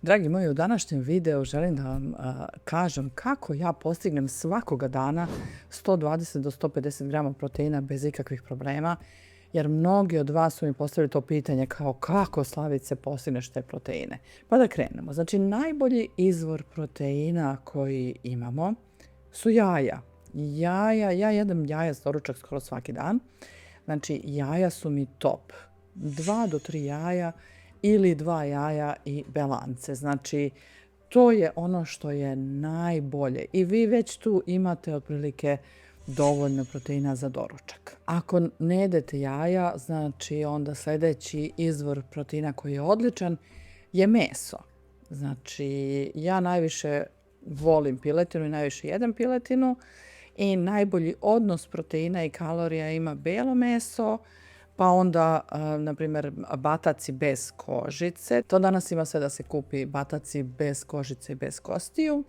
Dragi moji, u današnjem videu želim da vam kažem kako ja postignem svakoga dana 120 do 150 grama proteina bez ikakvih problema, jer mnogi od vas su mi postavili to pitanje kao kako, Slavice, postigneš te proteine. Pa da krenemo. Znači, najbolji izvor proteina koji imamo su jaja. Ja jedem jaja za doručak skoro svaki dan. Znači, jaja su mi top. 2 do 3 jaja ili 2 jaja i belance. Znači, to je ono što je najbolje. I vi već tu imate otprilike dovoljno proteina za doručak. Ako ne jedete jaja, znači onda sljedeći izvor proteina koji je odličan je meso. Znači, ja najviše volim piletinu i najviše jedem piletinu i najbolji odnos proteina i kalorija ima belo meso, pa onda, na primjer, bataci bez kožice. To danas ima sve da se kupi bataci bez kožice i bez kostiju.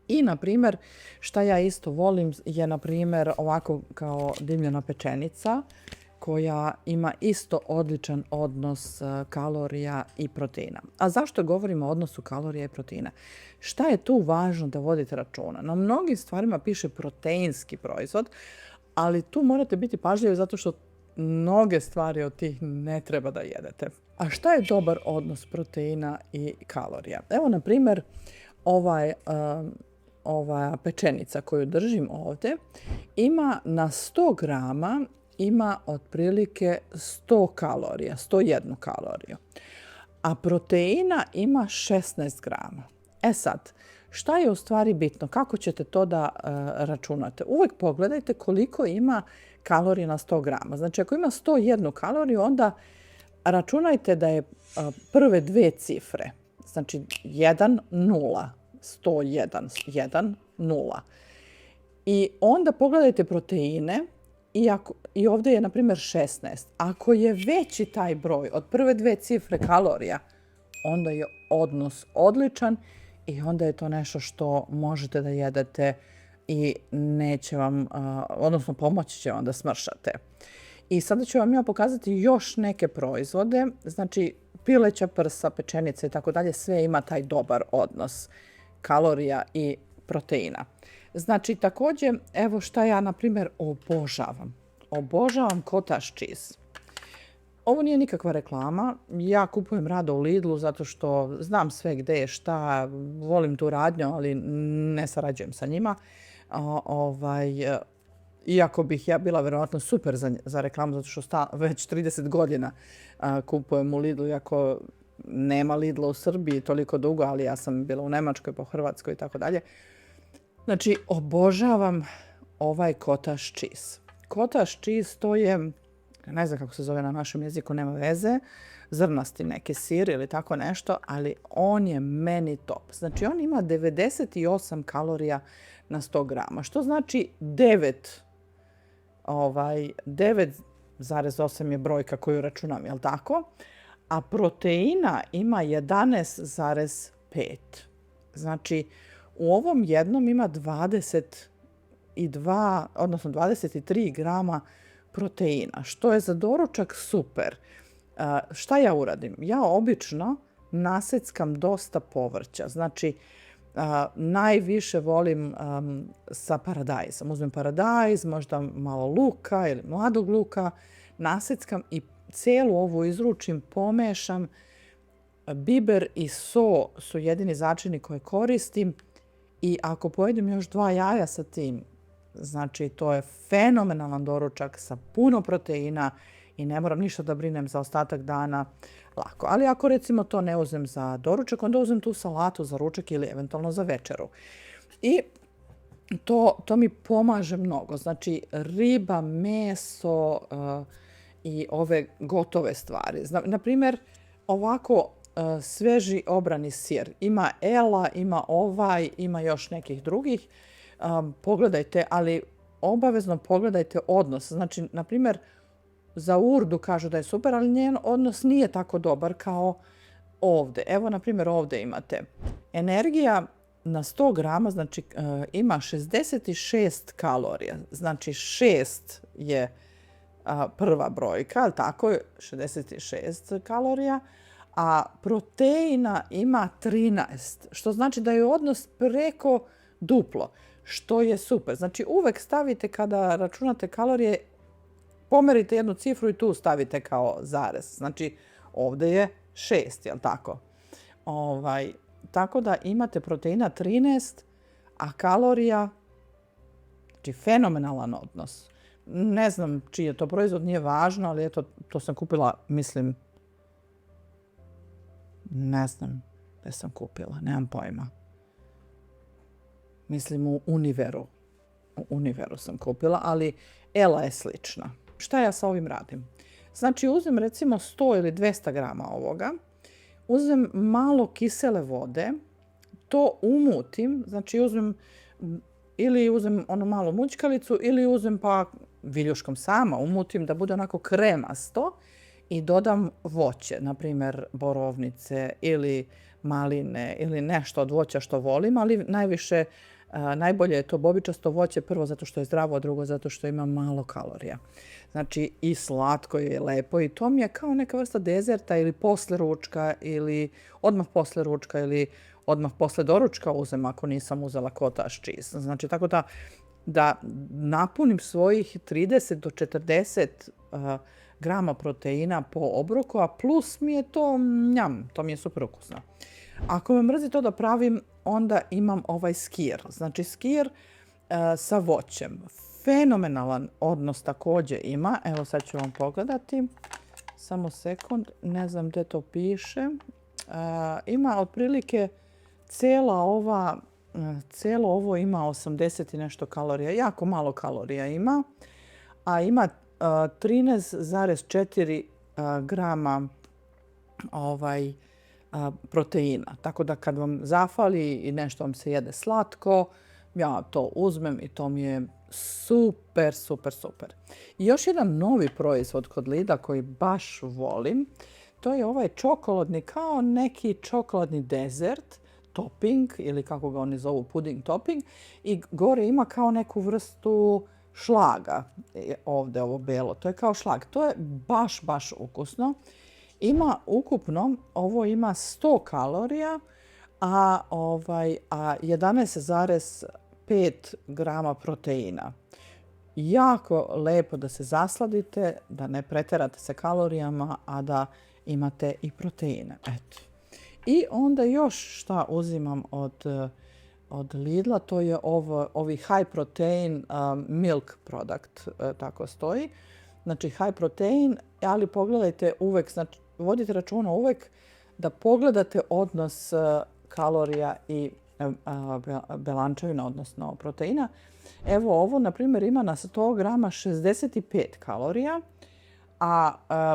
I, na primjer, šta ja isto volim je, na primjer, ovako kao dimljena pečenica koja ima isto odličan odnos kalorija i proteina. A zašto govorimo o odnosu kalorija i proteina? Šta je tu važno da vodite računa? Na mnogim stvarima piše proteinski proizvod, ali tu morate biti pažljivi zato što mnoge stvari od tih ne treba da jedete. A šta je dobar odnos proteina i kalorija? Evo, na primjer, ova pečenica koju držim ovdje ima na 100 grama ima otprilike 100 kalorija, 101 kaloriju. A proteina ima 16 grama. E sad, šta je u stvari bitno? Kako ćete to da računate? Uvijek pogledajte koliko ima kalorija na 100 grama. Znači, ako ima 101 kaloriju, onda računajte da je prve dve cifre. Znači, 1, 0, 101, 1, 0. I onda pogledajte proteine i ovdje je, na primjer, 16. Ako je veći taj broj od prve dve cifre kalorija, onda je odnos odličan i onda je to nešto što možete da jedete i neće vam, odnosno pomoći će vam da smršate. I sada ću vam ja pokazati još neke proizvode, znači pileća prsa, pečenica i tako dalje, sve ima taj dobar odnos kalorija i proteina. Znači, također, evo šta ja, na primjer, obožavam. Obožavam cottage cheese. Ovo nije nikakva reklama. Ja kupujem rado u Lidlu zato što znam sve gde je šta, volim tu radnju, ali ne sarađujem sa njima. Iako bih ja bila vjerojatno super za reklamu, zato što već 30 godina kupujem u Lidlu, iako nema Lidla u Srbiji toliko dugo, ali ja sam bila u Nemačkoj, po Hrvatskoj i tako dalje. Znači, obožavam ovaj cottage cheese. Cottage cheese to je, ne znam kako se zove na našem jeziku, nema veze, zrnasti neki sir ili tako nešto, ali on je meni top. Znači, on ima 98 kalorija na 100 grama, što znači 9,8 je brojka koju računam, jel tako? A proteina ima 11,5. Znači, u ovom jednom ima 22, odnosno 23 grama proteina, što je za doručak super. Šta ja uradim? Ja obično naseckam dosta povrća. Znači, najviše volim sa paradajzom. Uzmem paradajz, možda malo luka ili mladog luka, naseckam i celu ovu izručim, pomešam. Biber i so su jedini začini koje koristim i ako pojedem još 2 jaja sa tim, znači to je fenomenalan doručak sa puno proteina i ne moram ništa da brinem za ostatak dana, lako. Ali ako recimo to ne uzem za doručak, onda uzem tu salatu za ručak ili eventualno za večeru. I to mi pomaže mnogo. Znači, riba, meso i ove gotove stvari. Na primjer, ovako sveži obrani sir. Ima Ela, ima ima još nekih drugih. Pogledajte, ali obavezno pogledajte odnos. Znači, na primjer, za Urdu kažu da je super, ali njen odnos nije tako dobar kao ovdje. Evo, na primjer, ovdje imate energija na 100 grama, znači ima 66 kalorija. Znači, 6 je prva brojka, ali tako, 66 kalorija, a proteina ima 13, što znači da je odnos preko duplo, što je super. Znači uvek stavite kada računate kalorije, pomerite jednu cifru i tu stavite kao zarez. Znači ovdje je 6, jel tako? Tako da imate proteina 13, a kalorija, znači fenomenalan odnos. Ne znam čiji je to proizvod, nije važno, ali eto, to sam kupila, mislim, ne znam gdje sam kupila, nemam pojma. Mislim u Univeru. U Univeru sam kupila, ali Ela je slična. Šta ja sa ovim radim? Znači uzmem recimo 100 ili 200 grama ovoga, uzmem malo kisele vode, to umutim, znači uzmem onu malu mućkalicu ili uzmem pa viljuškom sama umutim da bude onako kremasto i dodam voće, na primjer borovnice ili maline ili nešto od voća što volim, ali najbolje je to bobičasto voće, prvo zato što je zdravo, a drugo zato što ima malo kalorija. Znači i slatko je lepo i to mi je kao neka vrsta dezerta ili posle ručka ili odmah posle ručka ili odmah posle doručka uzem ako nisam uzela cottage cheese. Znači tako da napunim svojih 30 do 40 grama proteina po obroku, a plus mi je to njam, to mi je super ukusno. Ako me mrzi to da pravim, onda imam ovaj skir. Znači skir sa voćem. Fenomenalan odnos također ima. Evo sad ću vam pogledati. Samo sekund. Ne znam gdje to piše. Ima otprilike cijelo ovo ima 80 i nešto kalorija. Jako malo kalorija ima. A ima 13,4 grama proteina. Tako da kad vam zafali i nešto vam se jede slatko, ja to uzmem i to mi je super, super, super. I još jedan novi proizvod kod Lidla koji baš volim, to je ovaj čokoladni, kao neki čokoladni dezert, topping ili kako ga oni zovu, pudding topping, i gore ima kao neku vrstu šlaga. Ovdje ovo belo, to je kao šlag. To je baš, baš ukusno. Ima ukupno, ovo ima 100 kalorija, a 11,5 grama proteina. Jako lepo da se zasladite, da ne pretjerate se kalorijama, a da imate i proteine. Eto. I onda još šta uzimam od Lidla, to je ovi high protein milk product, tako stoji. Znači high protein, ali pogledajte uvek, znači vodite računa uvek da pogledate odnos kalorija i belančevina, odnosno proteina. Evo ovo, na primjer, ima na 100 grama 65 kalorija, a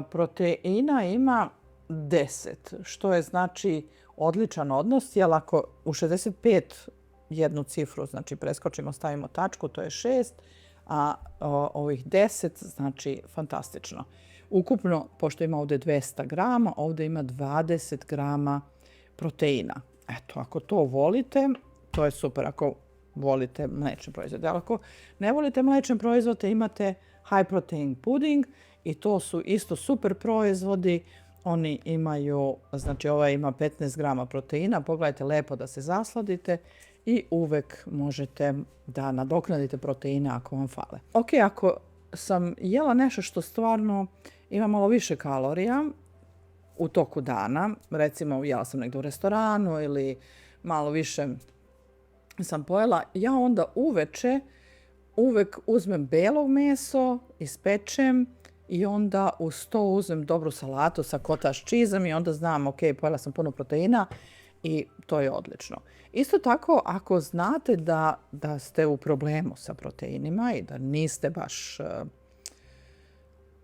proteina ima 10, što je znači odličan odnos, jer ako u 65 jednu cifru, znači preskočimo, stavimo tačku, to je 6, a ovih 10 znači fantastično. Ukupno, pošto ima ovdje 200 grama, ovdje ima 20 grama proteina. Eto, ako to volite, to je super. Ako volite mlečne proizvode. Ako ne volite mlečne proizvode, imate high protein pudding i to su isto super proizvodi. Oni imaju, znači ovaj ima 15 grama proteina. Pogledajte lepo da se zasladite i uvek možete da nadoknadite proteine ako vam fale. Ok, ako sam jela nešto što stvarno ima malo više kalorija u toku dana, recimo jela sam negdje u restoranu ili malo više sam pojela, ja onda uveče uvek uzmem belo meso, ispečem i onda uz to uzmem dobru salatu sa cottage cheeseom i onda znam, ok, pojela sam puno proteina i to je odlično. Isto tako, ako znate da ste u problemu sa proteinima i da niste baš,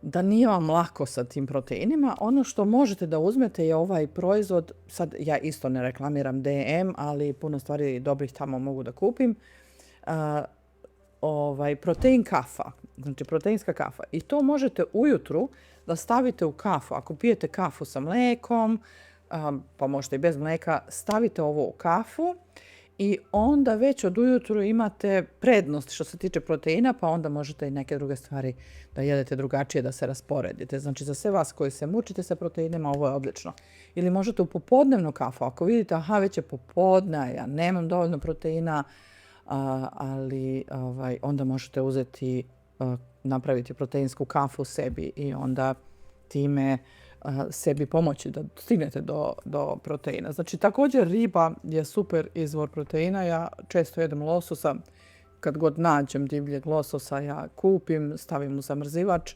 da nije vam lako sa tim proteinima, ono što možete da uzmete je ovaj proizvod, sad ja isto ne reklamiram DM, ali puno stvari dobrih tamo mogu da kupim, protein kafa, znači proteinska kafa. I to možete ujutru da stavite u kafu. Ako pijete kafu sa mlekom, pa možete i bez mleka, stavite ovo u kafu i onda već od ujutru imate prednost što se tiče proteina, pa onda možete i neke druge stvari da jedete drugačije, da se rasporedite. Znači za sve vas koji se mučite sa proteinima, ovo je odlično. Ili možete u popodnevnu kafu, ako vidite, aha, već je popodne, ja nemam dovoljno proteina, ali onda možete uzeti, napraviti proteinsku kafu sebi i onda time sebi pomoći da stignete do proteina. Znači također riba je super izvor proteina. Ja često jedem lososa. Kad god nađem divljeg lososa ja kupim, stavim u zamrzivač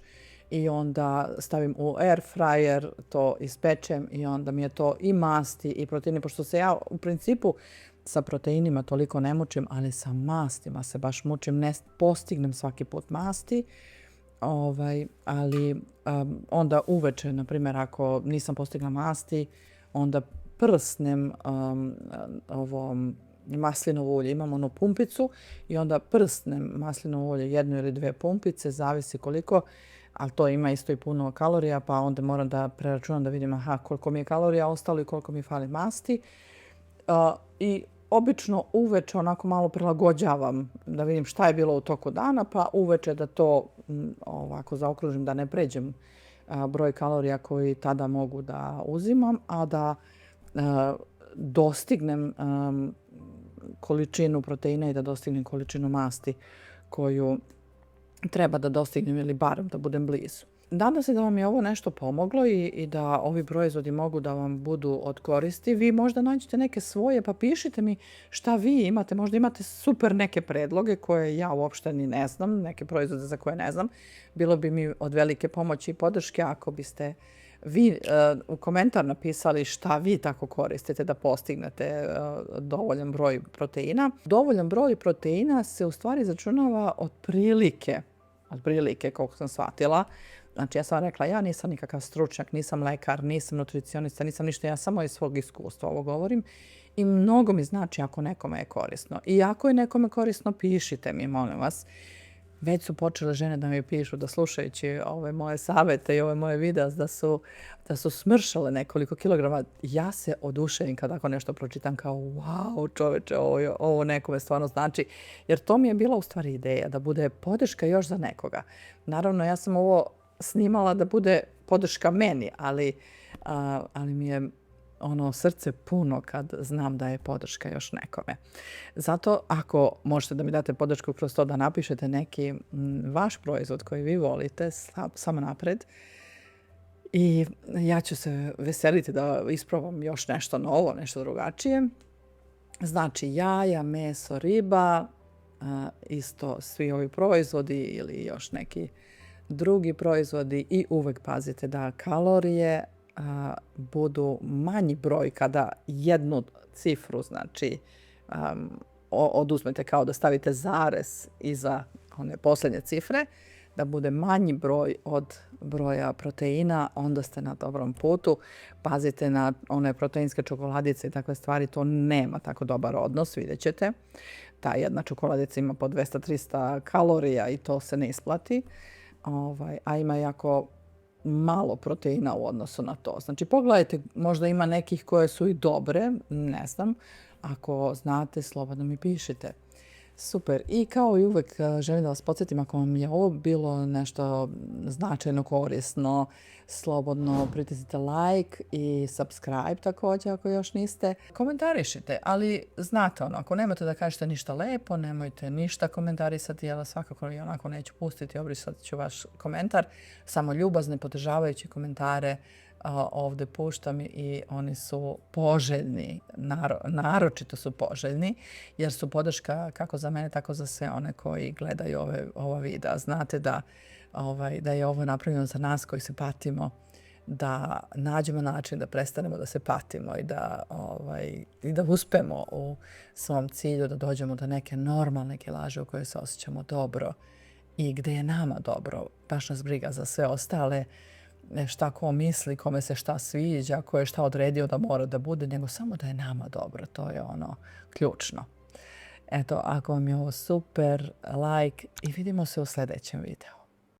i onda stavim u air fryer, to ispečem i onda mi je to i masti i proteini. Pošto se ja u principu sa proteinima toliko ne mučim, ali sa mastima se baš mučim. Ne postignem svaki put masti. Ali onda uveče, na primjer, ako nisam postigla masti, onda prsnem ovo maslinovo ulje. Imam onu pumpicu i onda prsnem maslinovo ulje, 1 ili 2 pumpice, zavisi koliko, ali to ima isto i puno kalorija, pa onda moram da preračunam da vidim koliko mi je kalorija ostalo i koliko mi fali masti. I obično uveče onako malo prilagođavam da vidim šta je bilo u toku dana, pa uveče da to ovako zaokružim, da ne pređem broj kalorija koji tada mogu da uzimam, a da dostignem količinu proteina i da dostignem količinu masti koju treba da dostignem ili barem da budem blizu. Nadam se da vam je ovo nešto pomoglo i da ovi proizvodi mogu da vam budu od koristi. Vi možda nađete neke svoje, pa pišite mi šta vi imate. Možda imate super neke predloge koje ja uopšte ni ne znam, neke proizvode za koje ne znam. Bilo bi mi od velike pomoći i podrške ako biste vi u komentar napisali šta vi tako koristite da postignete dovoljan broj proteina. Dovoljan broj proteina se u stvari izračunava otprilike koliko sam shvatila. Znači ja sam rekla, ja nisam nikakav stručnjak, nisam lekar, nisam nutricionista, nisam ništa, ja samo iz svog iskustva ovo govorim. I mnogo mi znači ako nekome je korisno. I ako je nekome korisno, pišite mi, molim vas. Već su počele žene da mi pišu da slušajući ove moje savete i ove moje videa da su smršale nekoliko kilograma. Ja se oduševim kad ako nešto pročitam kao wow, čoveče, ovo nekome stvarno znači. Jer to mi je bila u stvari ideja, da bude podrška još za nekoga. Naravno, ja sam ovo snimala da bude podrška meni, ali mi je srce puno kad znam da je podrška još nekome. Zato ako možete da mi date podršku kroz to da napišete neki vaš proizvod koji vi volite, samo napred. I ja ću se veseliti da isprobam još nešto novo, nešto drugačije. Znači jaja, meso, riba, isto svi ovi proizvodi ili još neki drugi proizvodi i uvek pazite da kalorije budu manji broj kada jednu cifru, znači oduzmete kao da stavite zarez iza one posljednje cifre, da bude manji broj od broja proteina, onda ste na dobrom putu. Pazite na one proteinske čokoladice i takve stvari, to nema tako dobar odnos, vidjet ćete. Ta jedna čokoladica ima po 200-300 kalorija i to se ne isplati, a ima jako malo proteina u odnosu na to. Znači pogledajte, možda ima nekih koje su i dobre, ne znam. Ako znate, slobodno mi pišite. Super. I kao i uvek želim da vas podsjetim, ako vam je ovo bilo nešto značajno korisno, slobodno pritisnite like i subscribe također ako još niste. Komentarišite, ali znate ako nemate da kažete ništa lepo, nemojte ništa komentarisati, ja svakako i onako neću pustiti, obrisat ću vaš komentar. Samo ljubazne, podržavajuće komentare ovdje puštam i oni su poželjni, naročito su poželjni, jer su podrška kako za mene, tako za sve one koji gledaju ova videa. Znate da je ovo napravljeno za nas koji se patimo, da nađemo način da prestanemo da se patimo i da uspemo u svom cilju, da dođemo do neke normalne kilaže u kojoj se osjećamo dobro i gdje je nama dobro. Baš nas briga za sve ostale, šta ko misli, kome se šta sviđa, ko je šta odredio da mora da bude, nego samo da je nama dobro. To je ključno. Eto, ako vam je ovo super, like i vidimo se u sljedećem videu.